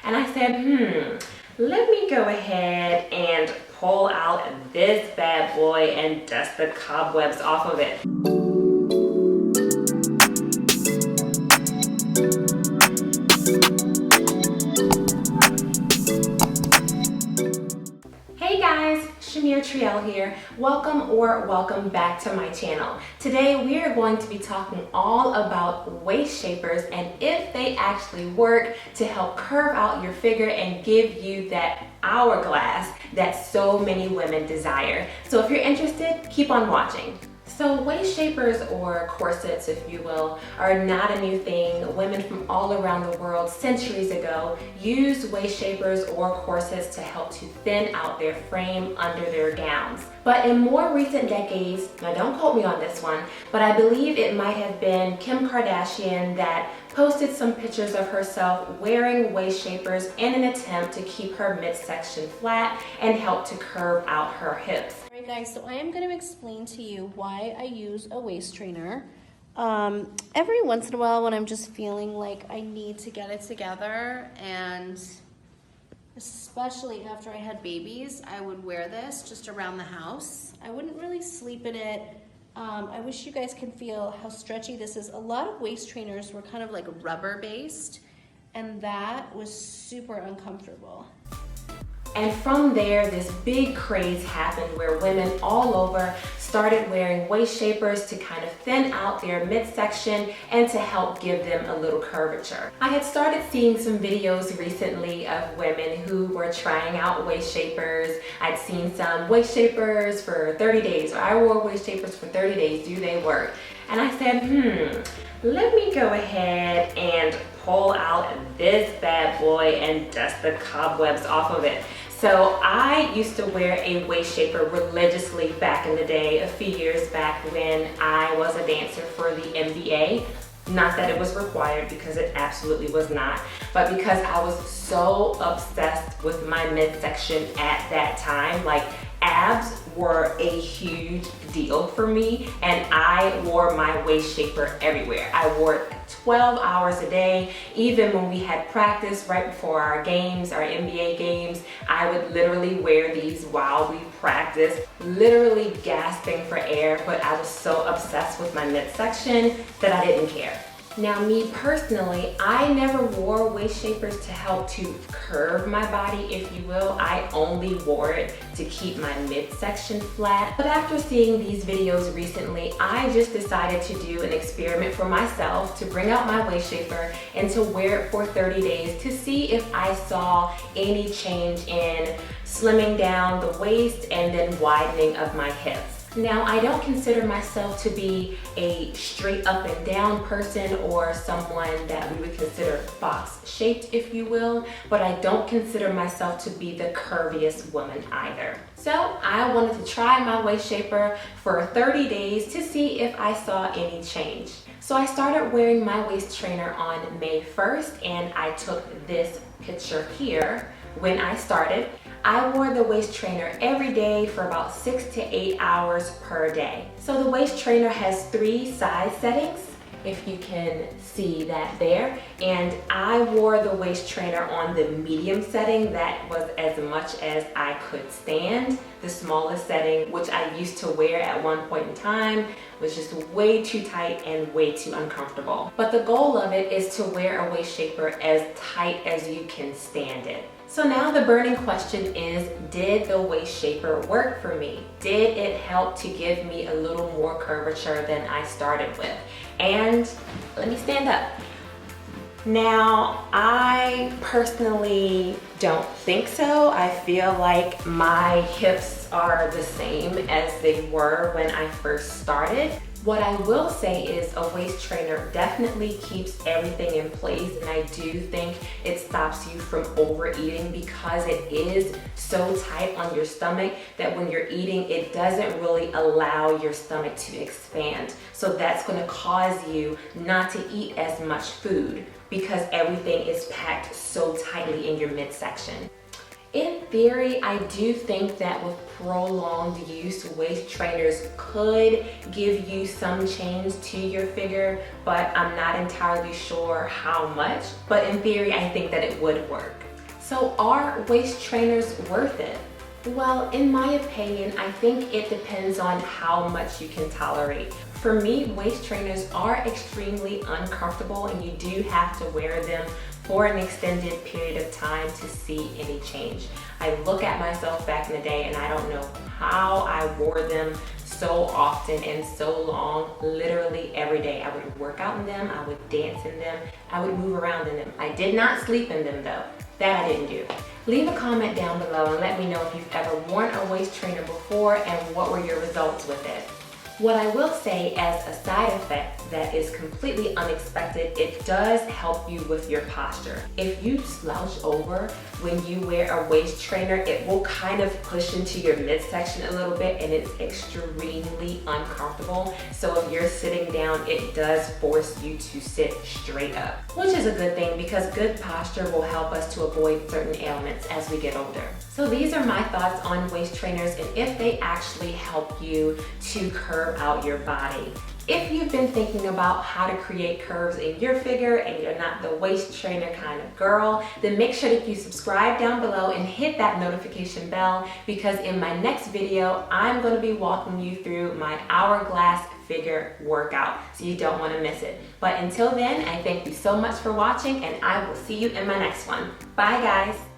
And I said, let me go ahead and pull out this bad boy and dust the cobwebs off of it. Hey guys, Chimere Trielle here. Welcome back to my channel. Today we are going to be talking all about waist shapers and if they actually work to help curve out your figure and give you that hourglass that so many women desire. So if you're interested, keep on watching. So waist shapers, or corsets if you will, are not a new thing. Women from all around the world centuries ago used waist shapers or corsets to help to thin out their frame under their gowns. But in more recent decades, now don't quote me on this one, but I believe it might have been Kim Kardashian that posted some pictures of herself wearing waist shapers in an attempt to keep her midsection flat and help to curve out her hips. Alright guys, so I am going to explain to you why I use a waist trainer. Every once in a while when I'm just feeling like I need to get it together, and especially after I had babies, I would wear this just around the house. I wouldn't really sleep in it. I wish you guys can feel how stretchy this is. A lot of waist trainers were kind of like rubber based, and that was super uncomfortable. And from there, this big craze happened where women all over started wearing waist shapers to kind of thin out their midsection and to help give them a little curvature. I had started seeing some videos recently of women who were trying out waist shapers. I'd seen some waist shapers for 30 days, or I wore waist shapers for 30 days, do they work? And I said, let me go ahead and pull out this bad boy and dust the cobwebs off of it. So I used to wear a waist shaper religiously back in the day, a few years back when I was a dancer for the NBA. Not that it was required, because it absolutely was not, but because I was so obsessed with my midsection at that time. Like, abs were a huge deal for me, and I wore my waist shaper everywhere. I wore it 12 hours a day. Even when we had practice right before our games, our NBA games, I would literally wear these while we practiced, literally gasping for air, but I was so obsessed with my midsection that I didn't care. Now, me personally, I never wore waist shapers to help to curve my body, if you will. I only wore it to keep my midsection flat. But after seeing these videos recently, I just decided to do an experiment for myself, to bring out my waist shaper and to wear it for 30 days to see if I saw any change in slimming down the waist and then widening of my hips. Now, I don't consider myself to be a straight up and down person or someone that we would consider box shaped, if you will, but I don't consider myself to be the curviest woman either. So I wanted to try my waist shaper for 30 days to see if I saw any change. So I started wearing my waist trainer on May 1st, and I took this picture here when I started. I wore the waist trainer every day for about 6 to 8 hours per day. So the waist trainer has 3 size settings, if you can see that there. And I wore the waist trainer on the medium setting. That was as much as I could stand. The smallest setting, which I used to wear at one point in time, was just way too tight and way too uncomfortable. But the goal of it is to wear a waist shaper as tight as you can stand it. So now the burning question is, did the waist shaper work for me? Did it help to give me a little more curvature than I started with? And let me stand up. Now, I personally don't think so. I feel like my hips are the same as they were when I first started. What I will say is a waist trainer definitely keeps everything in place, and I do think it stops you from overeating because it is so tight on your stomach that when you're eating, it doesn't really allow your stomach to expand. So that's going to cause you not to eat as much food because everything is packed so tightly in your midsection. In theory, I do think that with prolonged use, waist trainers could give you some change to your figure, but I'm not entirely sure how much. But in theory, I think that it would work. So are waist trainers worth it? Well, in my opinion, I think it depends on how much you can tolerate. For me, waist trainers are extremely uncomfortable and you do have to wear them for an extended period of time to see any change. I look at myself back in the day and I don't know how I wore them so often and so long, literally every day. I would work out in them, I would dance in them, I would move around in them. I did not sleep in them though. That I didn't do. Leave a comment down below and let me know if you've ever worn a waist trainer before and what were your results with it. What I will say as a side effect that is completely unexpected, it does help you with your posture. If you slouch over when you wear a waist trainer, it will kind of push into your midsection a little bit and it's extremely uncomfortable. So if you're sitting down, it does force you to sit straight up, which is a good thing because good posture will help us to avoid certain ailments as we get older. So these are my thoughts on waist trainers and if they actually help you to curve out your body. If you've been thinking about how to create curves in your figure and you're not the waist trainer kind of girl, then make sure that you subscribe down below and hit that notification bell because in my next video, I'm going to be walking you through my hourglass figure workout, so you don't want to miss it. But until then, I thank you so much for watching and I will see you in my next one. Bye guys.